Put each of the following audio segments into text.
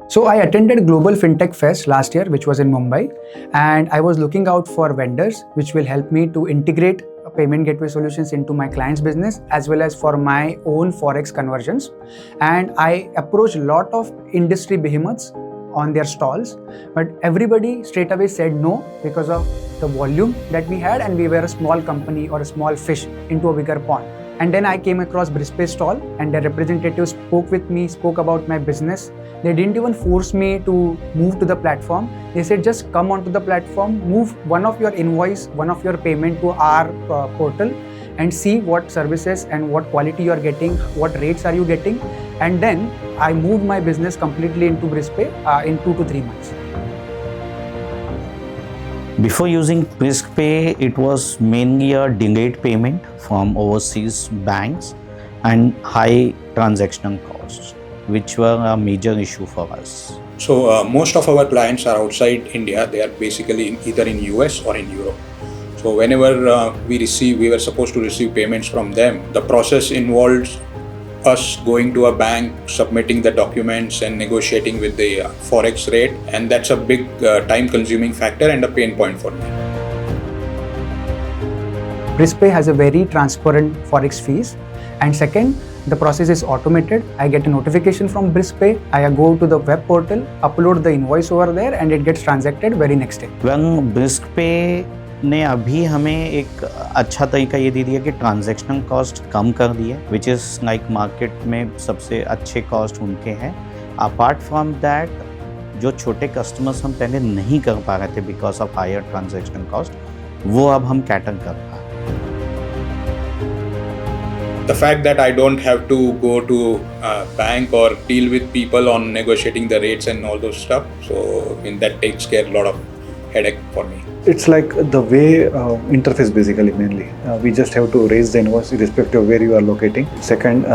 So I attended Global FinTech Fest last year, which was in Mumbai, and I was looking out for vendors which will help me to integrate payment gateway solutions into my client's business as well as for my own forex conversions. And I approached a lot of industry behemoths on their stalls, but everybody straight away said no because of the volume that we had, and we were a small company or a small fish into a bigger pond. And then I came across Brisbane stall, and their representatives spoke with me, spoke about my business. They didn't even force me to move to the platform. They said, just come onto the platform, move one of your invoice, one of your payment to our portal, and see what services and what quality you are getting, what rates are you getting. And then I moved my business completely into Brisbane in 2 to 3 months. Before using BriskPay, it was mainly a delayed payment from overseas banks and high transactional costs, which were a major issue for us. So most of our clients are outside India. They are basically either in US or in Europe. So whenever we were supposed to receive payments from them, the process involves us going to a bank, submitting the documents and negotiating with the forex rate, and that's a big time-consuming factor and a pain point for me. BriskPay has a very transparent forex fees, and second, the process is automated. I get a notification from BriskPay. I go to the web portal, upload the invoice over there, and it gets transacted very next day. When BriskPay ने अभी हमें एक अच्छा तरीका ये दे दिया कि transactional cost कम कर दी है, विच इज़ लाइक मार्केट में सबसे अच्छे कॉस्ट उनके हैं. अपार्ट फ्रॉम दैट, जो छोटे कस्टमर्स हम पहले नहीं कर पा रहे थे because of higher transactional cost, वो अब हम कैटर कर पा रहे हैं. The fact that I don't have to go to a bank or deal with people on negotiating the rates and all those stuff, so that takes care a lot of headache for me. It's like the way interface basically mainly. We just have to raise the invoice irrespective of where you are locating. Second,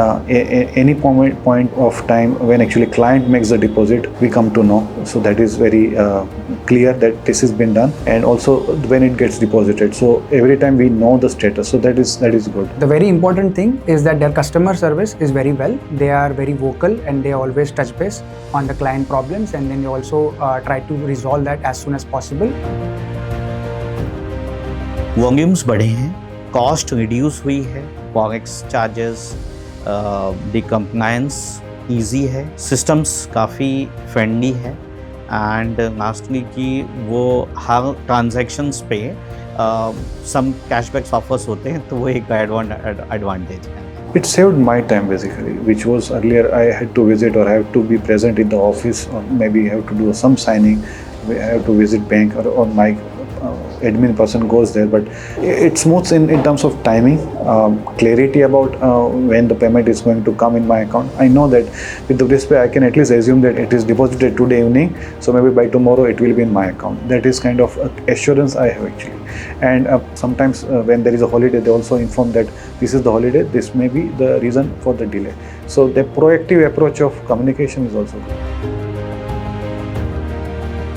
any point of time when actually client makes the deposit, we come to know. So that is very clear that this has been done, and also when it gets deposited. So every time we know the status. So that is good. The very important thing is that their customer service is very well. They are very vocal and they always touch base on the client problems, and then they also try to resolve that as soon as possible. Volumes बढ़े हैं, cost reduce हुई है, forex charges, the compliance easy है, systems काफ़ी friendly है, and lastly कि वो हर transactions पे सम कैशबैक्स ऑफर्स होते हैं, तो वो एक एडवांटेज है. It saved my time basically, which was earlier I had to visit or I have to be present in the office, or maybe have to do some signing, I have to visit bank, or my admin person goes there. But it smooths in terms of timing, clarity about when the payment is going to come in my account. I know that with the BriskPay I can at least assume that it is deposited today evening, so maybe by tomorrow it will be in my account. That is kind of assurance I have actually. And sometimes when there is a holiday, they also inform that this is the holiday, this may be the reason for the delay. So the proactive approach of communication is also good.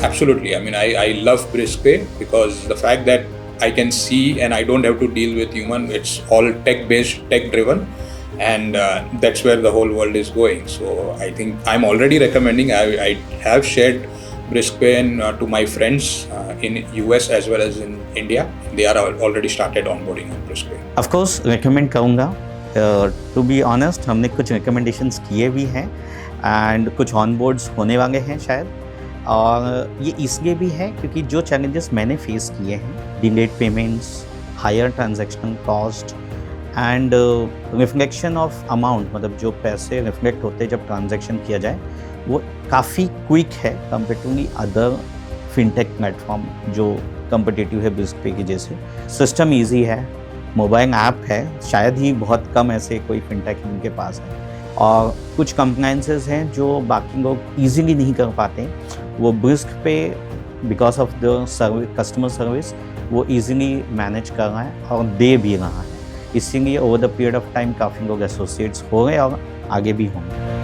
Absolutely. I mean, I love BriskPay because the fact that I can see and I don't have to deal with human, it's all tech-based, tech-driven, and that's where the whole world is going. So I think I'm already recommending, I have shared BriskPay to my friends in US as well as in India. They are already started onboarding on BriskPay. Of course, recommend करूँगा. To be honest, हमने कुछ recommendations किए भी हैं and कुछ onboards होने वाले हैं शायद. और ये इसलिए भी है क्योंकि जो चैलेंजेस मैंने फेस किए हैं, delayed payments, higher transactional cost and reflection of amount, मतलब जो पैसे रिफ्लेक्ट होते हैं जब ट्रांजैक्शन किया जाए, वो काफ़ी क्विक है कंपेरेटिवली अदर फिनटेक प्लेटफॉर्म जो कम्पिटिटिव है BriskPay की जैसे. सिस्टम ईजी है, मोबाइल ऐप है, शायद ही बहुत कम ऐसे कोई फिनटेक इनके पास है, और कुछ कंप्लायंसेस हैं जो बाकी लोग ईजीली नहीं कर पाते, वो BriskPay because of the customer service वो ईजीली मैनेज कर रहा है और दे भी रहा है. इसीलिए over the period of time काफ़ी लोग एसोसिएट्स हो गए और आगे भी होंगे.